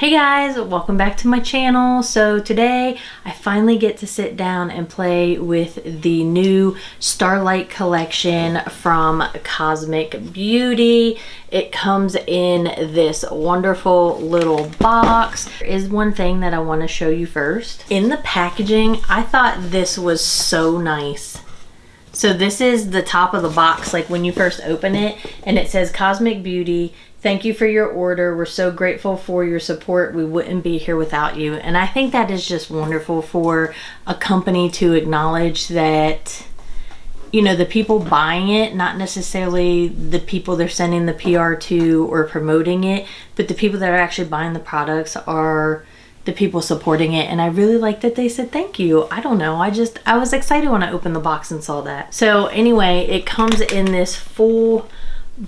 Hey guys, welcome back to my channel. So today I finally get to sit down and play with the new Starlight collection from Cosmic Beauty. It comes in this wonderful little box. There is one thing that I want to show you first. In the packaging, I thought this was so nice. So this is the top of the box, like when you first open it, and it says Cosmic Beauty. Thank you for your order. We're so grateful for your support. We wouldn't be here without you. And I think that is just wonderful for a company to acknowledge that, you know, the people buying it, not necessarily the people they're sending the PR to or promoting it, but the people that are actually buying the products are the people supporting it. And I really like that they said thank you. I don't know, I was excited when I opened the box and saw that. So anyway, it comes in this full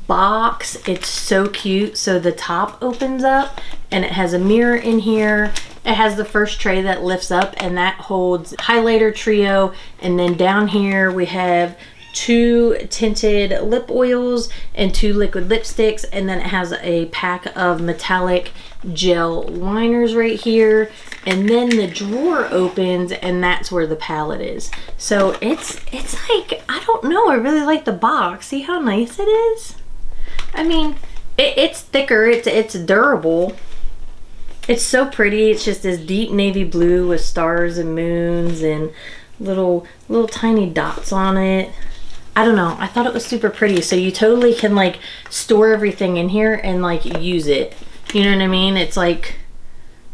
box. It's so cute. So the top opens up and it has a mirror in here. It has the first tray that lifts up and that holds highlighter trio, and then down here we have 2 tinted lip oils and 2 liquid lipsticks, and then it has a pack of metallic gel liners right here, and then the drawer opens and that's where the palette is. So it's like, I don't know, I really like the box. See how nice it is? I mean, it's thicker, it's durable. It's so pretty. It's just this deep navy blue with stars and moons and little tiny dots on it. I don't know, I thought it was super pretty. So you totally can like store everything in here and like use it. You know what I mean? It's like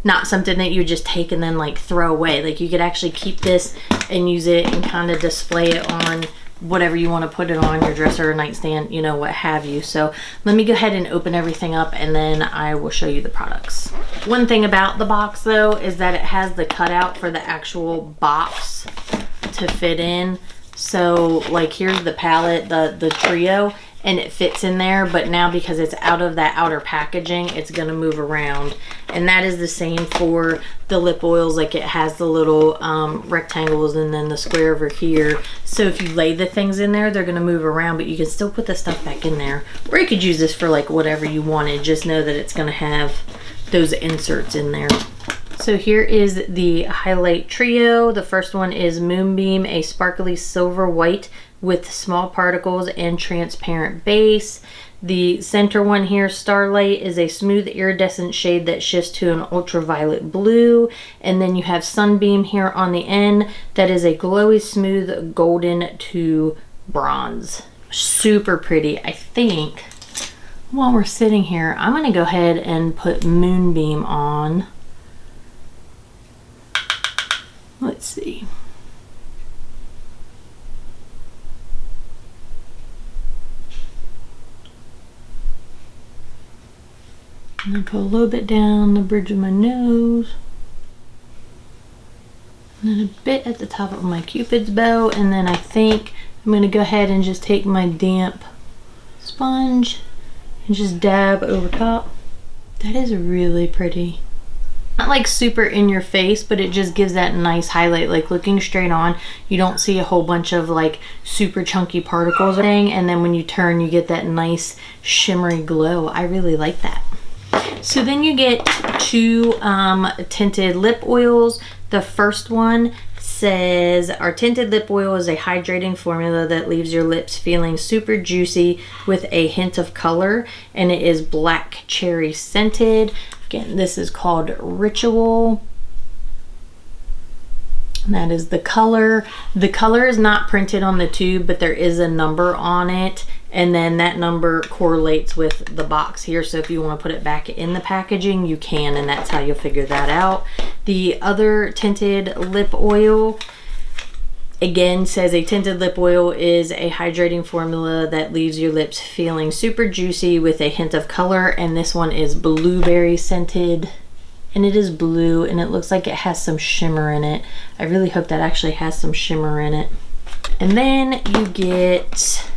not something that you just take and then like throw away. Like you could actually keep this and use it and kind of display it on whatever you want to put it on, your dresser or nightstand, you know, what have you. So let me go ahead and open everything up and then I will show you the products. One thing about the box though is that it has the cutout for the actual box to fit in. So like here's the palette, the trio, and it fits in there, but now because it's out of that outer packaging, it's gonna move around. And that is the same for the lip oils. Like it has the little rectangles and then the square over here. So if you lay the things in there, they're gonna move around, but you can still put the stuff back in there. Or you could use this for like whatever you wanted. Just know that it's gonna have those inserts in there. So here is the highlight trio. The first one is Moonbeam, a sparkly silver white with small particles and transparent base. The center one here, Starlight, is a smooth iridescent shade that shifts to an ultraviolet blue. And then you have Sunbeam here on the end that is a glowy smooth golden to bronze. Super pretty. I think while we're sitting here, I'm gonna go ahead and put Moonbeam on. Let's see. I'm gonna put a little bit down the bridge of my nose, and then a bit at the top of my Cupid's bow, and then I think I'm gonna go ahead and just take my damp sponge and just dab over top. That is really pretty. Not like super in your face, but it just gives that nice highlight. Like looking straight on, you don't see a whole bunch of like super chunky particles or anything, and then when you turn, you get that nice shimmery glow. I really like that. So then you get 2 tinted lip oils. The first one says, our tinted lip oil is a hydrating formula that leaves your lips feeling super juicy with a hint of color, and it is black cherry scented. Again, this is called Ritual. And that is the color. The color is not printed on the tube, but there is a number on it, and then that number correlates with the box here. So if you want to put it back in the packaging, you can, and that's how you'll figure that out. The other tinted lip oil again says a tinted lip oil is a hydrating formula that leaves your lips feeling super juicy with a hint of color, and this one is blueberry scented. And it is blue, and it looks like it has some shimmer in it. I really hope that actually has some shimmer in it. And then you get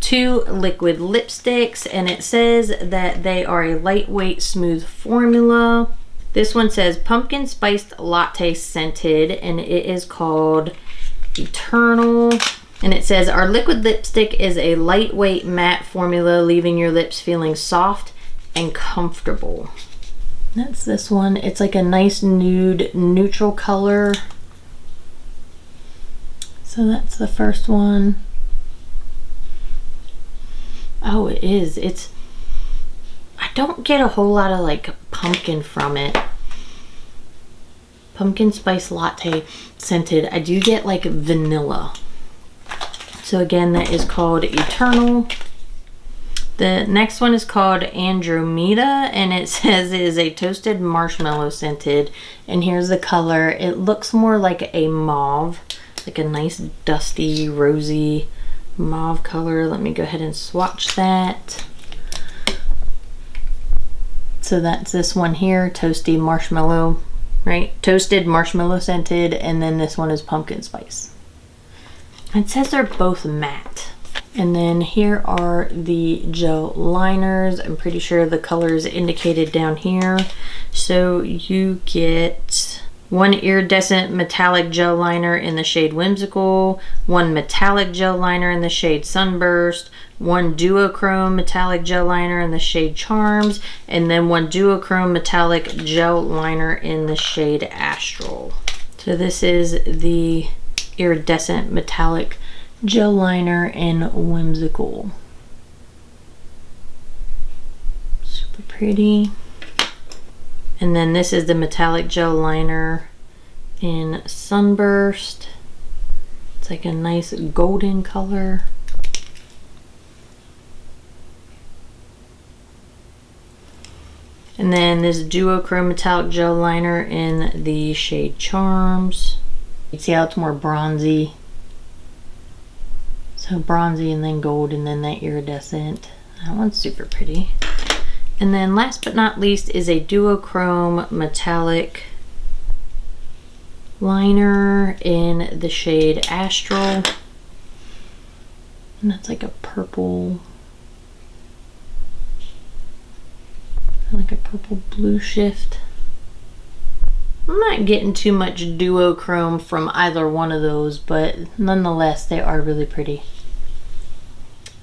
2 liquid lipsticks, and it says that they are a lightweight, smooth formula. This one says pumpkin spiced latte scented, and it is called Eternal. And it says our liquid lipstick is a lightweight matte formula, leaving your lips feeling soft and comfortable. That's this one. It's like a nice nude neutral color. So that's the first one. Oh, it is. I don't get a whole lot of like pumpkin from it. Pumpkin spice latte scented. I do get like vanilla. So again, that is called Eternal. The next one is called Andromeda, and it says it is a toasted marshmallow scented. And here's the color. It looks more like a mauve, like a nice dusty, rosy mauve color. Let me go ahead and swatch that. So that's this one here, toasty marshmallow, right? Toasted marshmallow scented, and then this one is pumpkin spice. It says they're both matte. And then here are the gel liners. I'm pretty sure the color is indicated down here. So you get one iridescent metallic gel liner in the shade Whimsical, one metallic gel liner in the shade Sunburst, one duochrome metallic gel liner in the shade Charms, and then one duochrome metallic gel liner in the shade Astral. So this is the iridescent metallic gel liner in Whimsical. Super pretty. And then this is the metallic gel liner in Sunburst. It's like a nice golden color. And then this duochrome metallic gel liner in the shade Charms. You see how it's more bronzy. So bronzy and then gold and then that iridescent. That one's super pretty. And then last but not least is a duochrome metallic liner in the shade Astral. And that's like a purple, like a purple blue shift. I'm not getting too much duochrome from either one of those, but nonetheless, they are really pretty.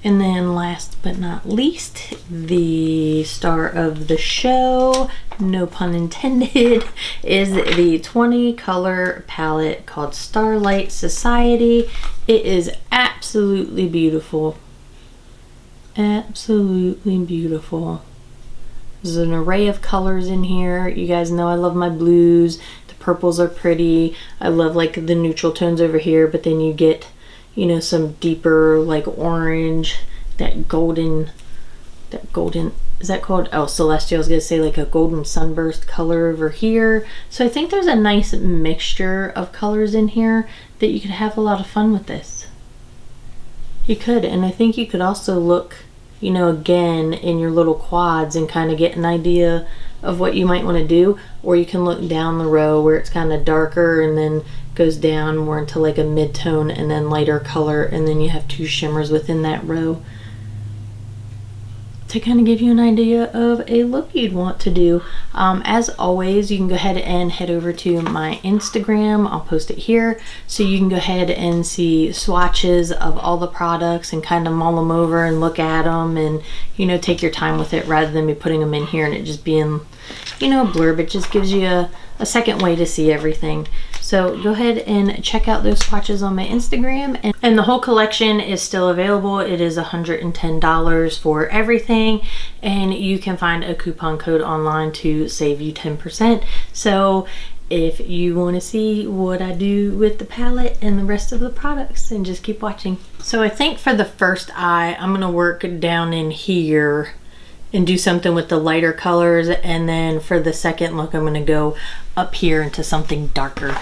And then last but not least, the star of the show, no pun intended, is the 20 color palette called Starlight Society. It is absolutely beautiful. Absolutely beautiful. There's an array of colors in here. You guys know I love my blues. The purples are pretty. I love like the neutral tones over here, but then you get, you know, some deeper like orange, that golden, is that called? Oh, Celestial. I was gonna say like a golden sunburst color over here. So I think there's a nice mixture of colors in here that you could have a lot of fun with this. You could, and I think you could also look, you know, again in your little quads and kind of get an idea of what you might want to do, or you can look down the row where it's kind of darker and then goes down more into like a mid-tone and then lighter color, and then you have two shimmers within that row to kind of give you an idea of a look you'd want to do. As always, you can go ahead and head over to my Instagram. I'll post it here, so you can go ahead and see swatches of all the products and kind of mull them over and look at them and, you know, take your time with it rather than me putting them in here and it just being, you know, a blurb. It just gives you a second way to see everything. So go ahead and check out those swatches on my Instagram, and the whole collection is still available. It is $110 for everything, and you can find a coupon code online to save you 10%. So if you want to see what I do with the palette and the rest of the products, then just keep watching. So I think for the first eye, I'm gonna work down in here and do something with the lighter colors, and then for the second look I'm gonna go up here into something darker.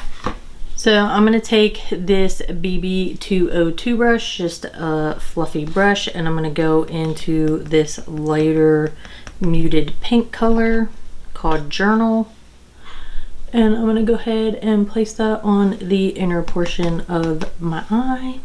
So I'm gonna take this BB202 brush, just a fluffy brush, and I'm gonna go into this lighter muted pink color called Journal, and I'm gonna go ahead and place that on the inner portion of my eye.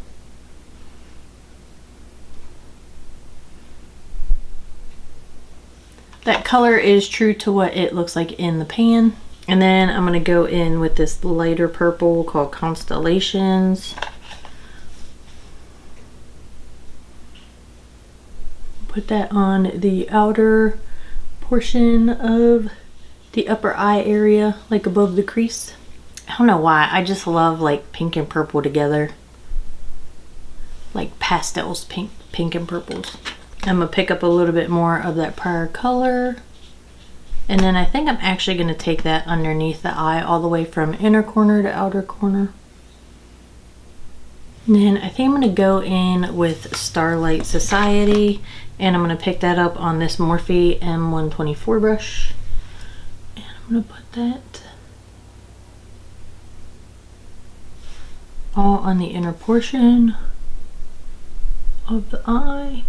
That color is true to what it looks like in the pan. And then I'm gonna go in with this lighter purple called Constellations. Put that on the outer portion of the upper eye area, like above the crease. I don't know why, I just love like pink and purple together. Like pastels, pink and purples. I'm gonna pick up a little bit more of that prior color. And then I think I'm actually gonna take that underneath the eye all the way from inner corner to outer corner. And then I think I'm gonna go in with Starlight Society, and I'm gonna pick that up on this Morphe M124 brush. And I'm gonna put that all on the inner portion of the eye.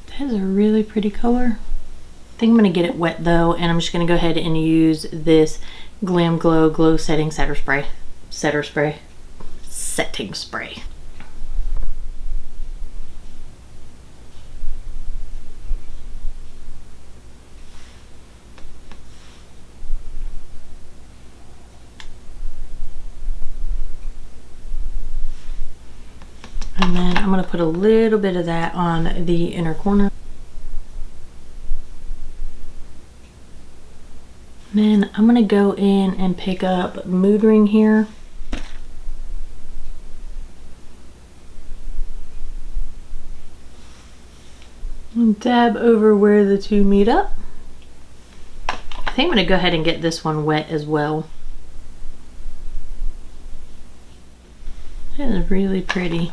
That is a really pretty color. I think I'm gonna get it wet though, and I'm just gonna go ahead and use this Glam Glow Glow Setting Setting Spray. And then I'm gonna put a little bit of that on the inner corner. Then I'm gonna go in and pick up Mood Ring here. And dab over where the two meet up. I think I'm gonna go ahead and get this one wet as well. It is really pretty.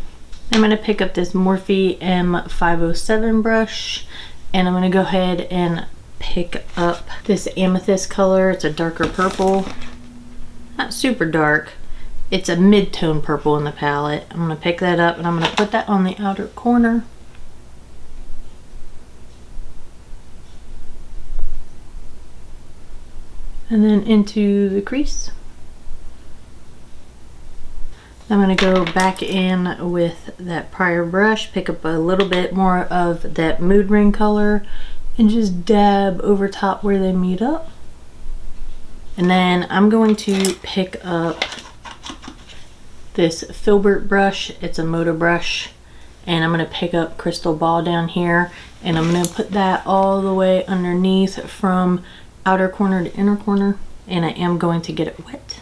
I'm gonna pick up this Morphe M507 brush, and I'm gonna go ahead and pick up this amethyst color. It's a darker purple, not super dark. It's a mid-tone purple in the palette. I'm gonna pick that up and I'm gonna put that on the outer corner. And then into the crease. I'm gonna go back in with that prior brush, pick up a little bit more of that Mood Ring color, and just dab over top where they meet up. And then I'm going to pick up this Filbert brush. It's a Moto brush, and I'm gonna pick up Crystal Ball down here, and I'm gonna put that all the way underneath from outer corner to inner corner, and I am going to get it wet.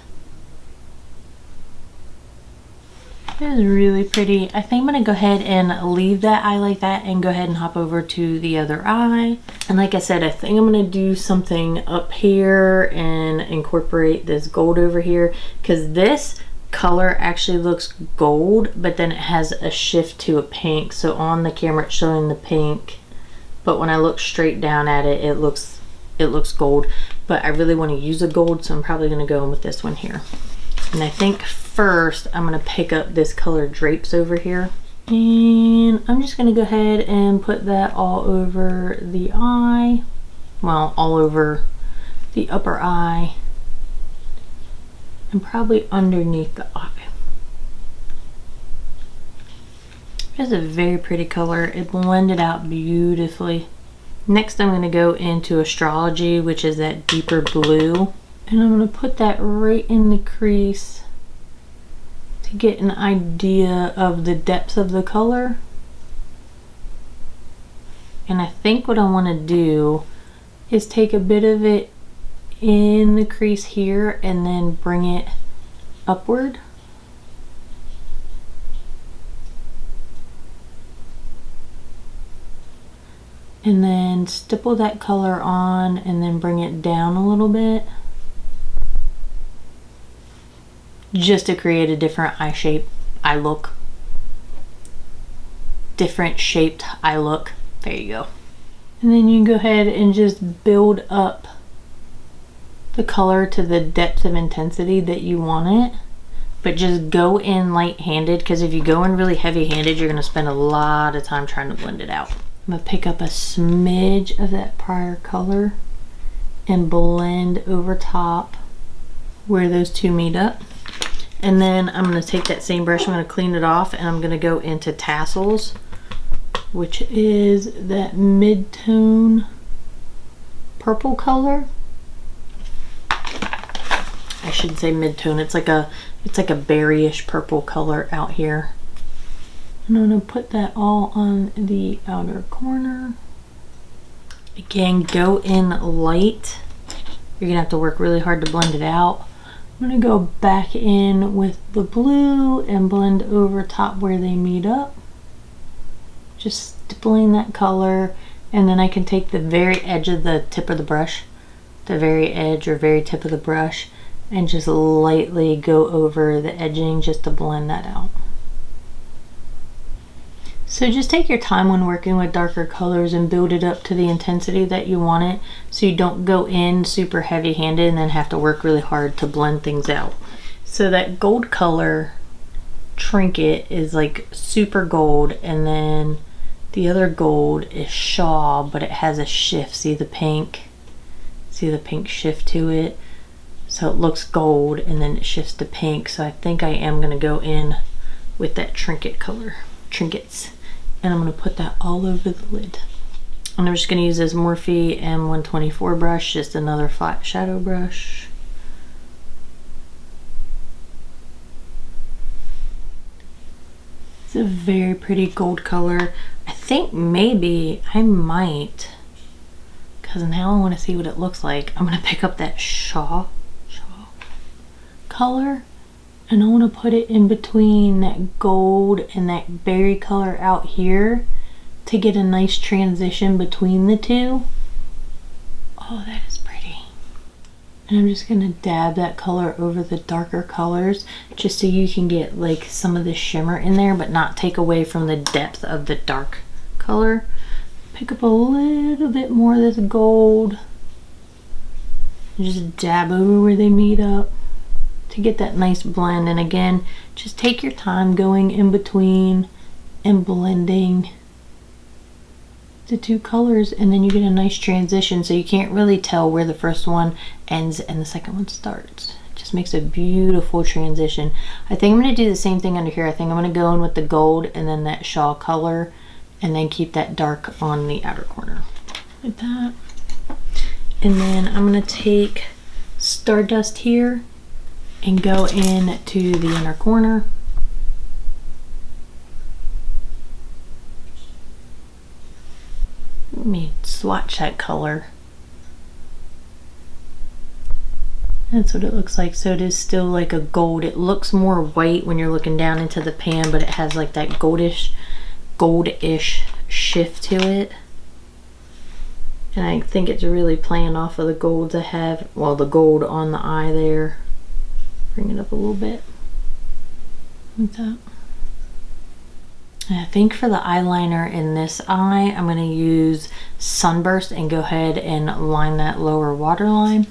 That is really pretty. I think I'm gonna go ahead and leave that eye like that and go ahead and hop over to the other eye. And like I said, I think I'm gonna do something up here and incorporate this gold over here, because this color actually looks gold, but then it has a shift to a pink. So on the camera it's showing the pink, but when I look straight down at it, it looks gold. But I really want to use a gold, so I'm probably gonna go in with this one here. And I think first I'm gonna pick up this color Drapes over here, and I'm just gonna go ahead and put that all over the eye, well, all over the upper eye, and probably underneath the eye. It's a very pretty color. It blended out beautifully. Next I'm gonna go into Astrology, which is that deeper blue. And I'm gonna put that right in the crease to get an idea of the depth of the color. And I think what I wanna do is take a bit of it in the crease here and then bring it upward. And then stipple that color on and then bring it down a little bit, just to create a different eye shape, eye look. Different shaped eye look. There you go. And then you can go ahead and just build up the color to the depth of intensity that you want it. But just go in light-handed, because if you go in really heavy-handed, you're going to spend a lot of time trying to blend it out. I'm going to pick up a smidge of that prior color and blend over top where those two meet up. And then I'm going to take that same brush, I'm going to clean it off, and I'm going to go into Tassels, which is that mid-tone purple color. I shouldn't say mid-tone, it's like a berryish purple color out here. And I'm going to put that all on the outer corner. Again, go in light. You're gonna have to work really hard to blend it out. I'm gonna go back in with the blue and blend over top where they meet up. Just stippling that color, and then I can take the very edge of the tip of the brush, the very edge or very tip of the brush, and just lightly go over the edging just to blend that out. So just take your time when working with darker colors and build it up to the intensity that you want it, so you don't go in super heavy handed and then have to work really hard to blend things out. So that gold color trinket is like super gold, and then the other gold is shawl, but it has a shift. See the pink shift to it? So it looks gold and then it shifts to pink. So I think I am gonna go in with that trinket color, trinkets. And I'm going to put that all over the lid. And I'm just going to use this Morphe M124 brush, just another flat shadow brush. It's a very pretty gold color. I think maybe I might, because now I want to see what it looks like, I'm going to pick up that shawl color, and I want to put it in between that gold and that berry color out here to get a nice transition between the two. Oh, that is pretty. And I'm just going to dab that color over the darker colors just so you can get like some of the shimmer in there but not take away from the depth of the dark color. Pick up a little bit more of this gold and just dab over where they meet up to get that nice blend. And again, just take your time going in between and blending the two colors, and then you get a nice transition so you can't really tell where the first one ends and the second one starts. It just makes a beautiful transition. I think I'm going to do the same thing under here. I think I'm going to go in with the gold and then that shawl color, and then keep that dark on the outer corner like that. And then I'm going to take Stardust here and go in to the inner corner. Let me swatch that color. That's what it looks like. So it is still like a gold. It looks more white when you're looking down into the pan, but it has like that goldish shift to it. And I think it's really playing off of the golds I have, well, the gold on the eye there. Bring it up a little bit like that. And I think for the eyeliner in this eye, I'm going to use Sunburst and go ahead and line that lower waterline.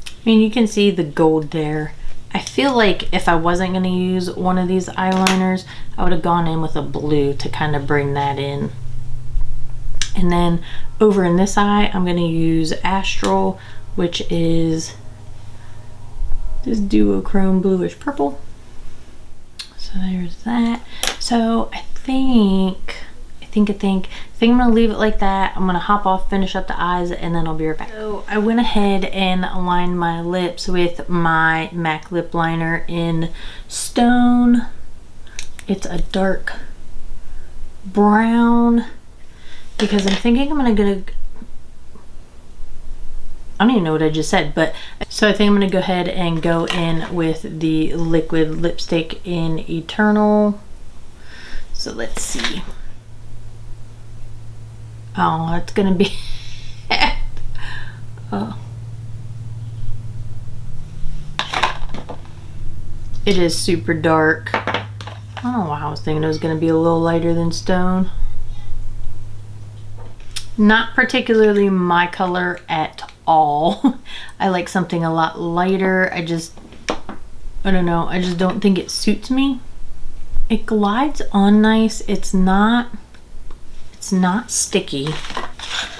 I mean, you can see the gold there. I feel like if I wasn't going to use one of these eyeliners, I would have gone in with a blue to kind of bring that in. And then over in this eye, I'm going to use Astral, which is this duochrome bluish purple. So there's that. So I think I'm gonna leave it like that. I'm gonna hop off, finish up the eyes, and then I'll be right back. So I went ahead and lined my lips with my MAC lip liner in Stone. It's a dark brown because I'm thinking I'm gonna get I don't even know what I just said, but so I think I'm gonna go ahead and go in with the liquid lipstick in Eternal. So let's see. Oh, it's gonna be oh. It is super dark. I don't know why I was thinking it was gonna be a little lighter than Stone. Not particularly my color at all. I like something a lot lighter. I don't know, I just don't think it suits me. It glides on nice. It's not sticky,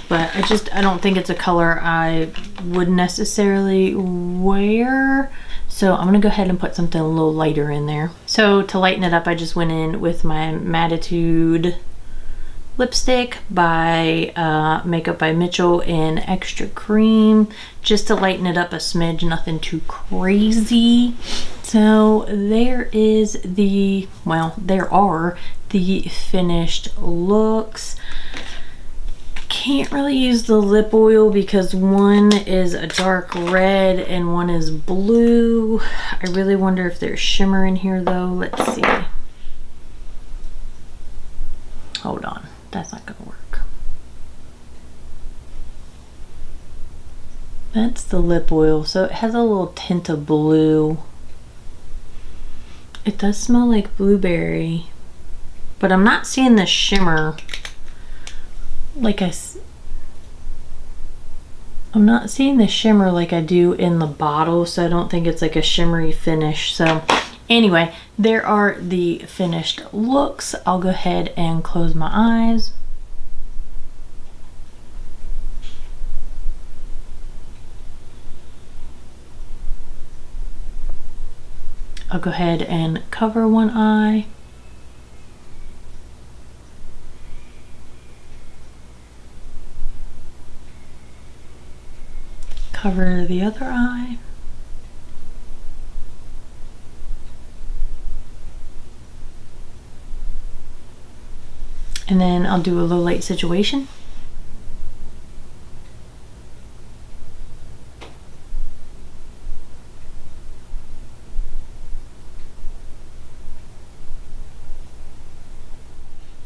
but I don't think it's a color I would necessarily wear. So I'm gonna go ahead and put something a little lighter in there. So to lighten it up, I just went in with my Mattitude lipstick by Makeup by Mitchell in Extra Cream, just to lighten it up a smidge, nothing too crazy. So there are the finished looks. I can't really use the lip oil because one is a dark red and one is blue. I really wonder if there's shimmer in here though. Let's see. Hold on, that's not gonna work. That's the lip oil, so it has a little tint of blue. It does smell like blueberry, but I'm not seeing the shimmer. I'm not seeing the shimmer like I do in the bottle, so I don't think it's like a shimmery finish. So anyway, there are the finished looks. I'll go ahead and close my eyes. I'll go ahead and cover one eye. Cover the other eye. And then I'll do a low light situation.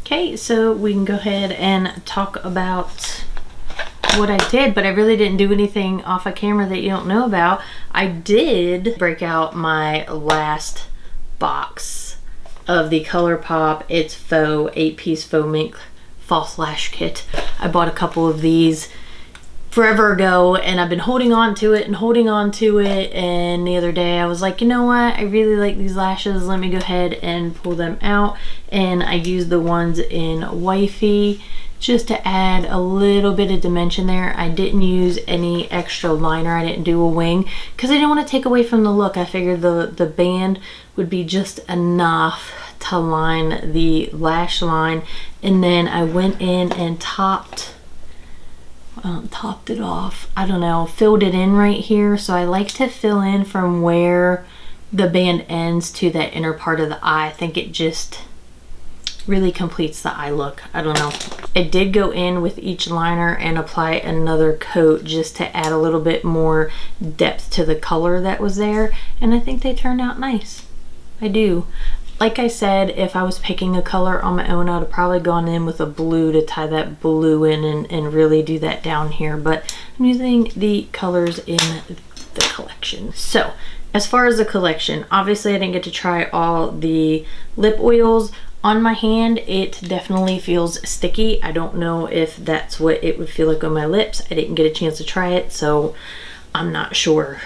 Okay, so we can go ahead and talk about what I did, but I really didn't do anything off of camera that you don't know about. I did break out my last box of the ColourPop It's Faux 8-piece faux mink false lash kit. I bought a couple of these forever ago and I've been holding on to it and holding on to it, and the other day I was like, you know what, I really like these lashes, let me go ahead and pull them out. And I used the ones in Wifey just to add a little bit of dimension there. I didn't use any extra liner. I didn't do a wing because I didn't want to take away from the look. I figured the band would be just enough to line the lash line. And then I went in and topped it off. I don't know, filled it in right here. So I like to fill in from where the band ends to that inner part of the eye. I think it just really completes the eye look. I don't know. I did go in with each liner and apply another coat just to add a little bit more depth to the color that was there, and I think they turned out nice. I do. Like I said, if I was picking a color on my own, I would have probably gone in with a blue to tie that blue in and really do that down here, but I'm using the colors in the collection. So as far as the collection, obviously I didn't get to try all the lip oils. On my hand, it definitely feels sticky. I don't know if that's what it would feel like on my lips. I didn't get a chance to try it, so I'm not sure.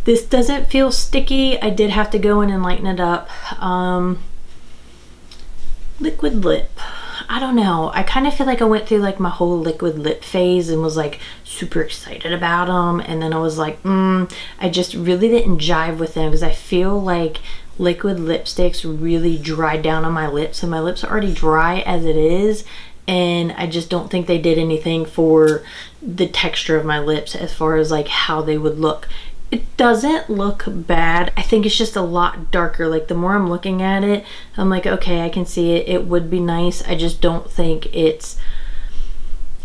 This doesn't feel sticky. I did have to go in and lighten it up. Liquid lip. I don't know. I kind of feel like I went through like my whole liquid lip phase and was like super excited about them. And then I was like, I just really didn't jive with them because I feel like liquid lipsticks really dried down on my lips, and my lips are already dry as it is, and I just don't think they did anything for the texture of my lips as far as like how they would look. It doesn't look bad. I think it's just a lot darker. Like the more I'm looking at it, I'm like, okay, I can see it. It would be nice. I just don't think it's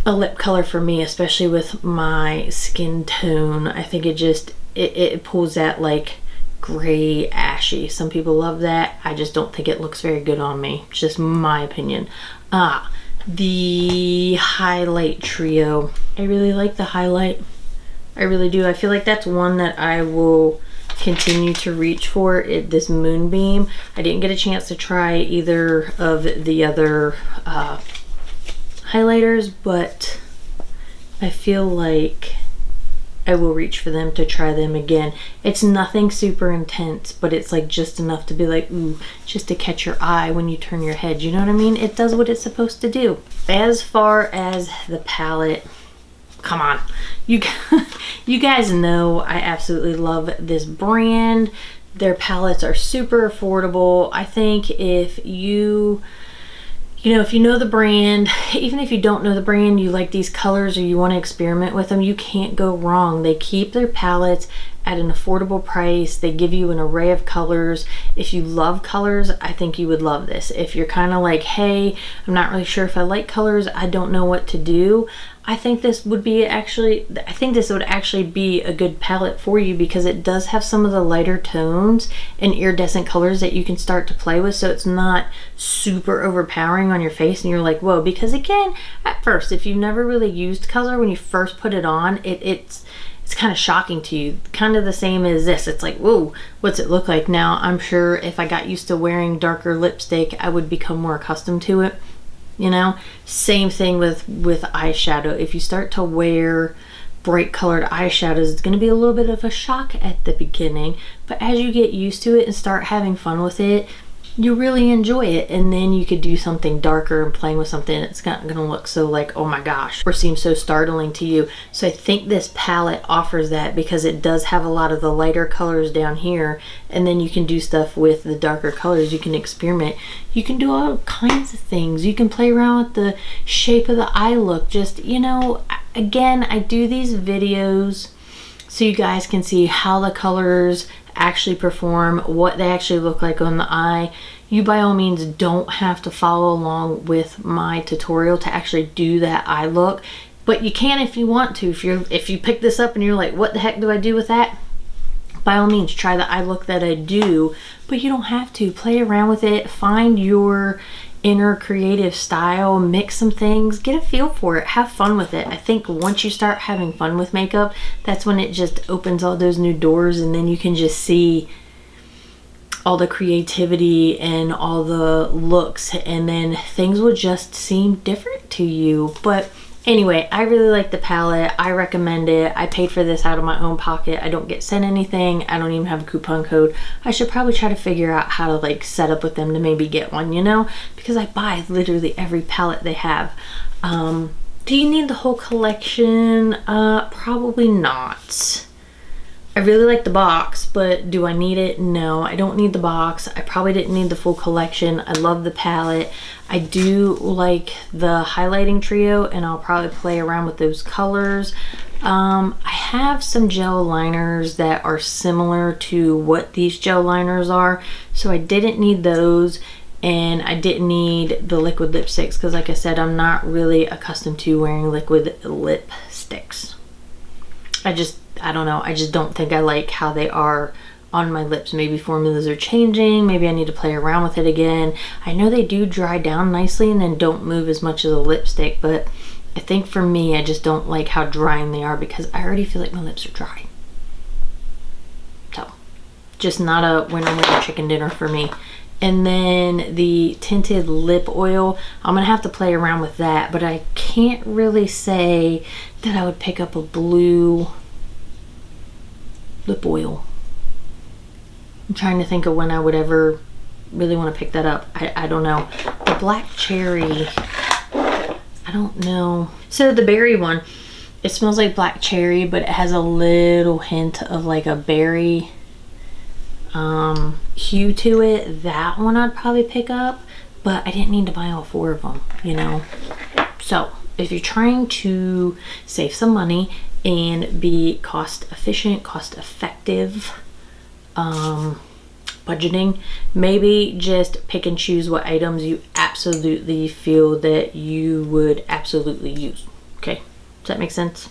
a lip color for me, especially with my skin tone. I think it just, it pulls that like gray ashy. Some people love that. I just don't think it looks very good on me. It's just my opinion. The highlight trio. I really like the highlight. I really do. I feel like that's one that I will continue to reach for. This Moonbeam. I didn't get a chance to try either of the other highlighters, but I feel like I will reach for them to try them again. It's nothing super intense, but it's like just enough to be like, ooh, just to catch your eye when you turn your head. You know what I mean? It does what it's supposed to do. As far as the palette, come on. You guys know I absolutely love this brand. Their palettes are super affordable. I think if you know the brand, even if you don't know the brand, you like these colors or you want to experiment with them, you can't go wrong. They keep their palettes at an affordable price. They give you an array of colors. If you love colors, I think you would love this. If you're kind of like, hey, I'm not really sure if I like colors, I don't know what to do, I think this would actually be a good palette for you, because it does have some of the lighter tones and iridescent colors that you can start to play with, so it's not super overpowering on your face and you're like, whoa. Because again, at first, if you've never really used color, when you first put it on, it's kind of shocking to you. Kind of the same as this. It's like, whoa, what's it look like? Now, I'm sure if I got used to wearing darker lipstick, I would become more accustomed to it. You know, same thing with eyeshadow. If you start to wear bright colored eyeshadows, it's going to be a little bit of a shock at the beginning, but as you get used to it and start having fun with it, you really enjoy it. And then you could do something darker and playing with something that's not going to look so like, oh my gosh, or seem so startling to you. So I think this palette offers that, because it does have a lot of the lighter colors down here, and then you can do stuff with the darker colors. You can experiment. You can do all kinds of things. You can play around with the shape of the eye look. Just, you know, again, I do these videos so you guys can see how the colors actually perform, what they actually look like on the eye. You by all means don't have to follow along with my tutorial to actually do that eye look, but you can if you want to. If you pick this up and you're like, what the heck do I do with that? By all means, try the eye look that I do, but you don't have to. Play around with it, find your inner creative style, mix some things, get a feel for it, have fun with it. I think once you start having fun with makeup, that's when it just opens all those new doors, and then you can just see all the creativity and all the looks, and then things will just seem different to you. But anyway, I really like the palette. I recommend it. I paid for this out of my own pocket. I don't get sent anything. I don't even have a coupon code. I should probably try to figure out how to like set up with them to maybe get one, you know, because I buy literally every palette they have. Do you need the whole collection? Probably not. I really like the box, but do I need it? No, I don't need the box. I probably didn't need the full collection. I love the palette. I do like the highlighting trio, and I'll probably play around with those colors. I have some gel liners that are similar to what these gel liners are, so I didn't need those, and I didn't need the liquid lipsticks because, like I said, I'm not really accustomed to wearing liquid lipsticks. I don't know, I just don't think I like how they are on my lips. Maybe formulas are changing, maybe I need to play around with it again. I know they do dry down nicely and then don't move as much as a lipstick, but I think for me, I just don't like how drying they are because I already feel like my lips are dry. So, just not a winner chicken dinner for me. And then the tinted lip oil, I'm gonna have to play around with that, but I can't really say that I would pick up a blue lip oil. I'm trying to think of when I would ever really want to pick that up. I don't know. The black cherry, I don't know. So the berry one, it smells like black cherry, but it has a little hint of like a berry hue to it. That one I'd probably pick up, but I didn't need to buy all 4 of them, you know. So if you're trying to save some money and be cost efficient, cost effective, budgeting, maybe just pick and choose what items you absolutely feel that you would absolutely use. Okay, does that make sense?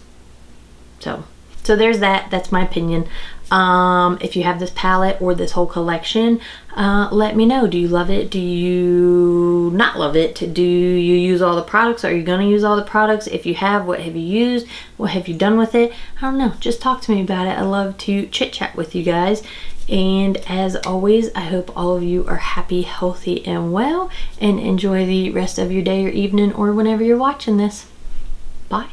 So there's that. That's my opinion. If you have this palette or this whole collection, let me know. Do you love it? Do you not love it? Do you use all the products? Are you going to use all the products? If you have, what have you used? What have you done with it? I don't know. Just talk to me about it. I love to chit chat with you guys. And as always, I hope all of you are happy, healthy, and well, and enjoy the rest of your day or evening or whenever you're watching this. Bye.